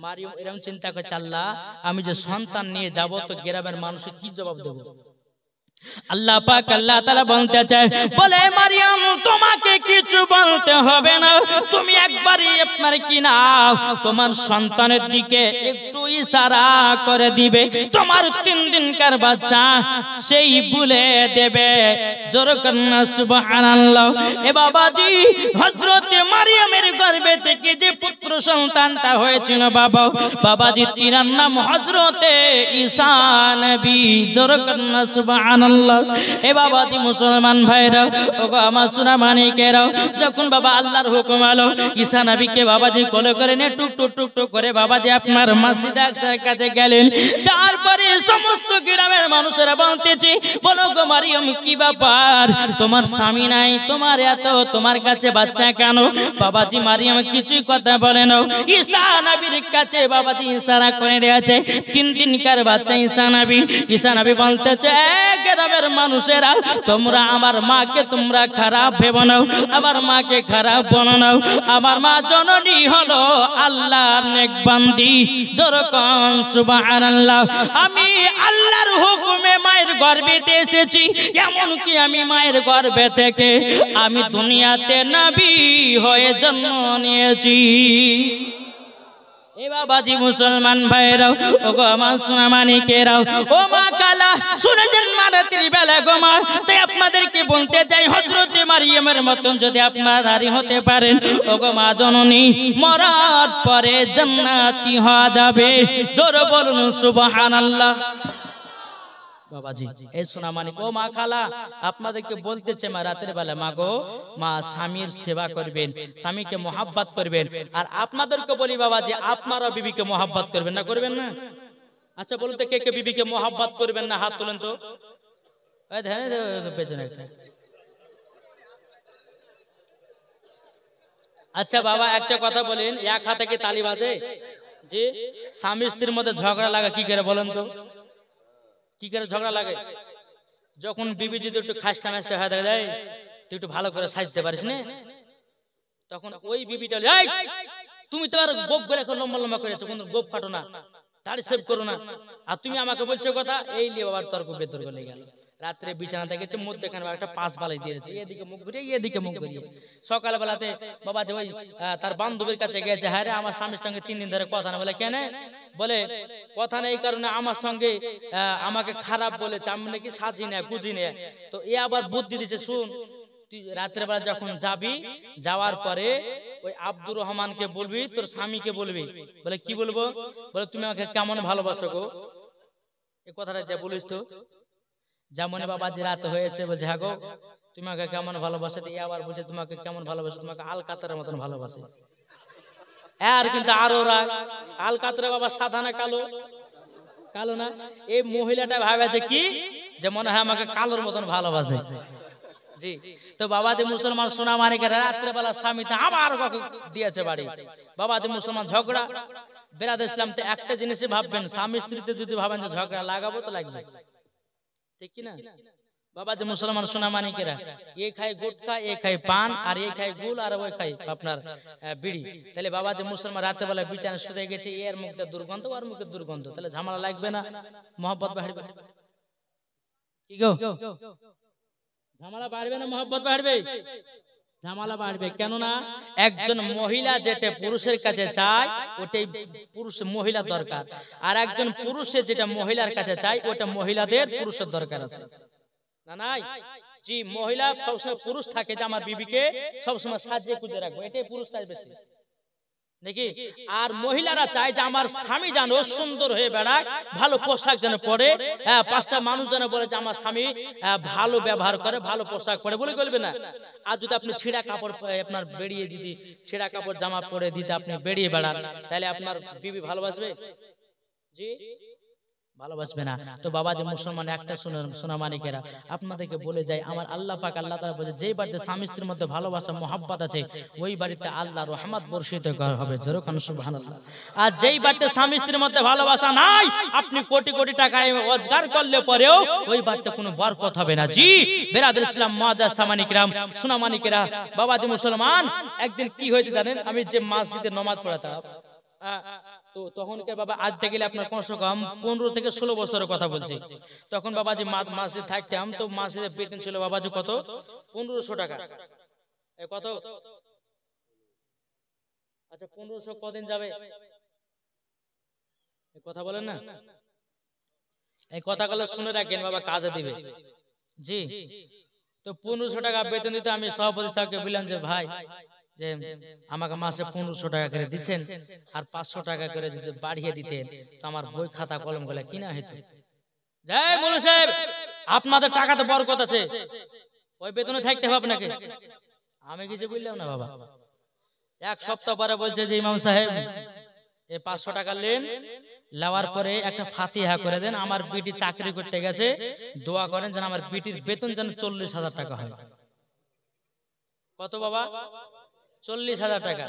মারিয়াম এরকম চিন্তা করছে আল্লাহ আমি যে সন্তান নিয়ে যাব তো গ্রামের মানুষকে কি জবাব দেব। আল্লাহ পাক আল্লাহ তাআলা বলতে চায়, বলে মারিয়াম তোমাকে কিছু বলতে হবে না, তুমি একবারই আপনার কি নাও তোমার সন্তানের দিকে একটু ইশারা করে দিবে, তোমার 3 দিনকার বাচ্চা সেই বলে দেবে। জোরে কন্না সুবহানাল্লাহ। এ বাবাজি, হযরত মারিয়ামের গর্ভে থেকে যে পুত্র সন্তানটা হয়েছিল বাবাজি, তিনার নাম হযরতে ঈসা নবী। জোরে কন্না সুবহানাল্লাহ। এ বাবাজি মুসলমান ভাইরা, ওগো আমার সোনা মানিকেরাও, যখন বাবা আল্লাহর হুকুম আলো ঈসা নবীকে বাবাজি কোলে করে নিয়ে টুক টুক টুক টুক করে বাবাজি আপনার মসজিদ আকসার কাছে গেলেন। তারপরে সমস্ত গ্রামের মানুষেরা বলতেছে, বলো গো মারিয়াম কি ব্যাপার, তোমার স্বামী নাই, তোমার কাছে বাচ্চা কেন? বাবাজি মারিয়াম কিছুই কথা বলে না। ঈসা নবীর কাছে বাবাজি ইশারা করে দিয়েছে, 3 দিনকার বাচ্চা ঈসা নবী বলতেছে, গ্রামের মানুষেরা তোমরা আমার মাকে তোমরা খারাপ ভেবো না, আমার মাকে খারাপ বলো না, আমার মা জননী হলো আল্লাহর নেক বান্দি। জোরে কোন সুবহানাল্লাহ। আমি আল্লাহর হুকুমে মায়ের গর্ভেতে এসেছি, এমন কি আমি মায়ের গর্ভে থেকে আমি দুনিয়াতে নবী হয়ে জন্ম নিয়েছি। এ বাবাজি মুসলমান ভাইরাও, ওগো আমার সোনা মানিকেরাও, ও মা কালা শুনেছেন মারাত্রি বেলা গো মা, তাই আপনাদেরকে বলতে চাই, হযরতে মারিয়ামের মতন যদি আপনারা নারী হতে পারেন, ওগো মা জননী, মরার পরে জান্নাতি হওয়া যাবে। জোরে বলুন সুবহানাল্লাহ। বাবাজি এই সোনা মানিক, ও মা খালা, আপনাদেরকে বলতেছে মা রাতের বেলা, মা গো মা স্বামীর সেবা করবেন, স্বামীকে মহাব্বত করবেন। আর আপনাদেরকে বলি বাবাজি, আপনারা বিবিকে মহাব্বত করবেন না, করবেন না? আচ্ছা বলুন তো, কে কে বিবিকে মহাব্বত করবেন না? হাত তোলেন তো। পেছনে আচ্ছা বাবা একটা কথা বলেন, এক হাতে কি তালি বাজে? যে স্বামী স্ত্রীর মধ্যে ঝগড়া লাগা কি করে বলেন তো? কি করে ঝগড়া লাগে? যখন বিবি যদি একটু খাসটা মাসটা হয়ে দেখা যায়, তুই একটু ভালো করে সাজতে পারিস না, তখন ওই বিবিটা, তুমি তোমার গোপ করে লম্বা লম্বা করেছো, কিন্তু গোপ ফাটো না, দাড়ি সেভ করো না, আর তুমি আমাকে বলছো কথা, এই নিয়ে বাবার তর্ক বিতর্ক লেগে গেল। রাত্রে বিছানাতে গেছে, মধ্যখানে একটা 5 বালাই দিয়েছে, এদিকে মুখ ঘুরিয়ে এদিকে মুখ ঘুরিয়ে। সকালবেলাতে বাবা যে ওই তার বান্ধবীর কাছে গেছে, হ্যাঁ রে আমার স্বামীর সঙ্গে 3 দিন ধরে কথা না। বলে কেন? বলে কথা নেই কারণে আমার সঙ্গে আমাকে খারাপ বলেছে, আমি নাকি সাজি না বুঝি না। তো এ আবার বুদ্ধি দিছে, শুন তুই রাত্রে বেলা যখন যাবি, যাওয়ার পরে ওই আব্দুর রহমানকে বলবি, তোর স্বামীকে বলবি। বলে কি বলবো? বলে তুমি আমাকে কেমন ভালোবাসো গো, এই কথাটা যা বলিস তো। যেমন বাবাজি রাত হয়েছে, বলছে হ্যাঁ গো তুমি আমাকে কেমন ভালোবাসে। এ আবার বলছে তোমাকে কেমন ভালোবাসে, তোমাকে আলকাতরার মতন ভালোবাসে। আর কিন্তু আরো রাগ, আলকাতরা বাবা সাদা না কালো? কালো না? এই মহিলাটা ভাবেছে কি, যে মনে হয় আমাকে কালোর মতন ভালোবাসে। জি, তো বাবাজি মুসলমান সোনা মানিকেরা, রাত্রে বেলা স্বামীতে আবার দিয়েছে বাড়ি। বাবাজি মুসলমান ঝগড়া। বেরাদর ইসলাম তো একটা জিনিসই ভাববেন, স্বামী স্ত্রীতে যদি ভাবেন যে ঝগড়া লাগাবো তো লাগবে, ঠিক কি না? বাবাজি মুসলমান সোনা মানিকেরা, এ খায় গুটখা, এ খায় পান, আর এ খায় গুল, আর ওই খায় আপনার বিড়ি। তাহলে বাবাজি মুসলমান রাতে বেলা বিছানা শুয়ে গেছে, এর মুখে দুর্গন্ধ, ওর মুখে দুর্গন্ধ, তাহলে ঝামেলা লাগবে না? মহব্বত বাড়বে কি গো? ঝামেলা বাড়বে না মহব্বত বাড়বে? ঝামেলা বাড়বে। কেননা একজন মহিলা যেটা পুরুষের কাছে চায় ওটাই পুরুষ মহিলা দরকার, আর একজন পুরুষে যেটা মহিলার কাছে চায় ওটা মহিলাদের পুরুষের দরকার আছে না? নাই জি, মহিলা সবসময় পুরুষ থাকে যে আমার বিবিকে সবসময় সাজিয়ে খুঁজে রাখবো, এটাই পুরুষ চাই বেশি নাকি? আর মহিলারা চায় যে আমার স্বামী যেন সুন্দর হয়ে বেড়ায়, ভালো পোশাক যেন পরে, 5টা মানুষ যেন বলে যে আমার স্বামী ভালো ব্যবহার করে, ভালো পোশাক পরে, বলে বলবে না। আর যদি আপনি ছেঁড়া কাপড় আপনার বেরিয়ে দিতে, ছেঁড়া কাপড় জামা পরে দিতে আপনি বেরিয়ে বেড়ান, তাহলে আপনার বিবি ভালোবাসবে? জি ভালোবাসবে না। তো বাবাজি মুসলমান একটা সোনা মানিকেরা, আপনাদেরকে বলে যায়, আমার আল্লাহ পাক আল্লাহ তাআলা বলে, যেই বাড়িতে স্বামী স্ত্রীর মধ্যে ভালোবাসা মহব্বত আছে ওই বাড়িতে আল্লাহ রহমত বর্ষিত হবে। জোরে কান সুবহানাল্লাহ। আর যেই বাড়িতে স্বামী স্ত্রীর মধ্যে ভালোবাসা নাই, আপনি কোটি কোটি টাকা রোজগার করলে পরেও ওই বাড়িতে কোনো বরকত হবে না। জি বেরাদর ইসলাম মুআজ্জাজ সামানিকরাম সোনা মানিকেরা, বাবাজি মুসলমান, একদিন কি হয়েছে জানেন? আমি যে মসজিদে নামাজ পড়াতাম, তো তখনকে বাবা আজ থেকে আপনার কমসে কম 15 থেকে 16 বছরের কথা বলছি। তখন বাবাজি মাসে থাকতাম, তো মাসে বেতন ছিল বাবাজি কত 1500 টাকা। কত? আচ্ছা 1500 কদিন যাবে কথা বলেন না, এই কথাগুলো শুনে রাখেন বাবা, কাজে দিবে। জি, তো 1500 টাকা বেতন দিতে আমি সভাপতি সাহেবকে বললাম যে ভাই, যে আমাকে মাসে 1500 টাকা করে দিচ্ছেন, আর 500 টাকা করে যদি বাড়িয়ে দিতেন তো আমার বই খাতা কলম গুলা কিনা হতো। জয় মৌলভী সাহেব, আপনাদের টাকা তো বরকত আছে, ওই বেতনে থাকতে হবে আপনাকে। আমি কিছু বললাম না বাবা। এক সপ্তাহ পরে বলছে যে ইমাম সাহেব এই 500 টাকা নেন, লাওয়ার পরে একটা ফাতিহা করে দেন, আমার বিটি চাকরি করতে গেছে, দোয়া করেন যেন আমার বিটির বেতন যেন 40,000 টাকা হয়। কত বাবা? 40,000 টাকা।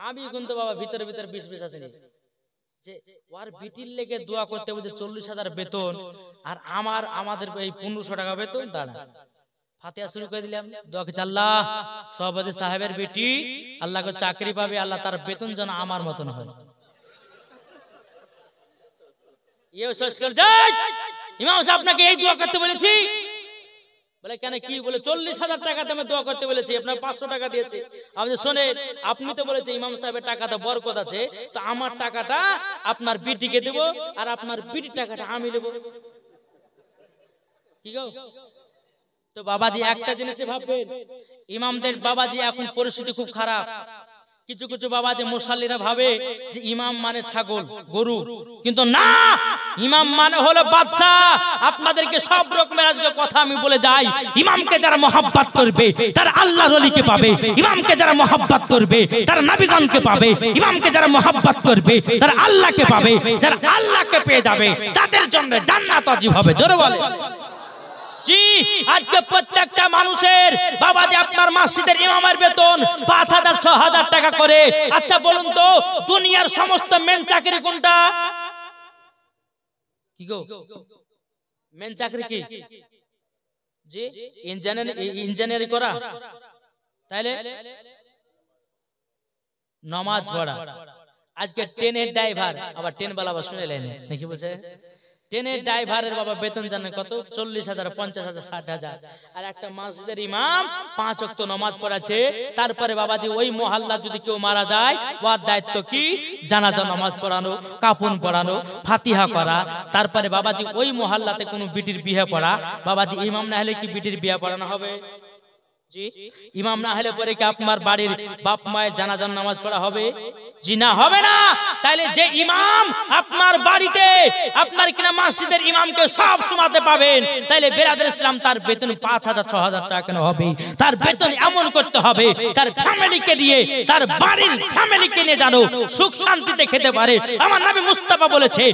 আমি কিন্তু বাবা ভিতরে ভিতরে 20 আছে যে ওর বিটির লেগে দোয়া করতে বলছে 40,000 বেতন, আর আমাদের এই 1500 টাকা বেতন। দাঁড়া, ফাতিহা শুরু করে দিলাম, দোয়া করছি আল্লাহ সভাপতি সাহেবের বেটি আল্লাহকে চাকরি পাবে, আল্লাহ তার বেতন যেন আমার মতন হয়। ইমাম সাহেব আপনাকে এই দোয়া করতে বলেছি? বলে কেন, কি বলে? 40,000 টাকা আমি দোয়া করতে বলেছি, আপনার 500 টাকা দিয়েছে। আপনি শোনেন, আপনি তো বলেছে ইমাম সাহেবের টাকাটা বরকত আছে, তো আমার টাকাটা আপনার বিটিকে দেব, আর আপনার বিটির টাকাটা আমি দেব। কি গো? তো বাবাজি একটা জিনিসই ভাববেন, ইমামদের বাবাজি এখন পরিস্থিতি খুব খারাপ। কিছু কিছু বাবাজি মুসাল্লিরা ভাবে যে ইমাম মানে ছাগল গরু, কিন্তু না, ইমাম মানে হলো বাদশা। আপনাদেরকে সব রকমের আজকে কথা আমি বলে যাই, ইমামকে যারা মহব্বত করবে তারা আল্লাহর ওলিকে পাবে, ইমামকে যারা মহব্বত করবে তারা নবীগণকে পাবে, ইমামকে যারা মহব্বত করবে তারা আল্লাহকে পাবে, যারা আল্লাহকে পেয়ে যাবে তাদের জন্য জান্নাত ওয়াজিব হবে। জোরে বলে। জি, আজকে প্রত্যেকটা মানুষের বাবাজি আপনার মসজিদের ইমামের বেতন 5,000 6,000 টাকা করে। আচ্ছা বলুন তো, দুনিয়ার সমস্ত মেন চাকরি কোনটা? কি গো, মেন চাকরি কি? জি, ইঞ্জিনিয়ারিং করা, তাইলে নামাজ পড়া। আজকে ট্রেনের ড্রাইভার, আবার ট্রেন বালা আবার শুনে লেন নাকি বলছে, ট্রেনের ড্রাইভারের বাবা বেতন জানেন কত? 40,000 50,000 60,000। আর একটা মসজিদের ইমাম 5 ওয়াক্ত নামাজ পড়াচ্ছে, তারপরে বাবাজি ওই মহল্লা যদি কেউ মারা যায়, ওর দায়িত্ব কি? জানাজা নামাজ পড়ানো, কাফন পড়ানো, ফাতিহা করা। তারপরে বাবাজি ওই মহল্লাতে কোনো বিটির বিয়ে পড়া। বাবাজি ইমাম না হলে কি বিটির বিয়ে পড়ানো হবে? জি, ইমাম না হলে পরে কি আপনার বাড়ির বাপ মায়ের জানাজার নামাজ পড়া হবে? জি না, হবে না। তাইলে যে ইমাম আপনার বাড়িতে, আপনার কিনা মসজিদের ইমামকে সব সময়তে পাবেন, তাইলে বেরাদের ইসলাম তার বেতন 5,000 6,000 টাকা কেন হবে? তার বেতন এমন করতে হবে তার ফ্যামিলিকে নিয়ে, তার বাড়ির ফ্যামিলিকে নিয়ে জানো সুখ শান্তিতে খেতে পারে। আমার নবী মুস্তাফা বলেছে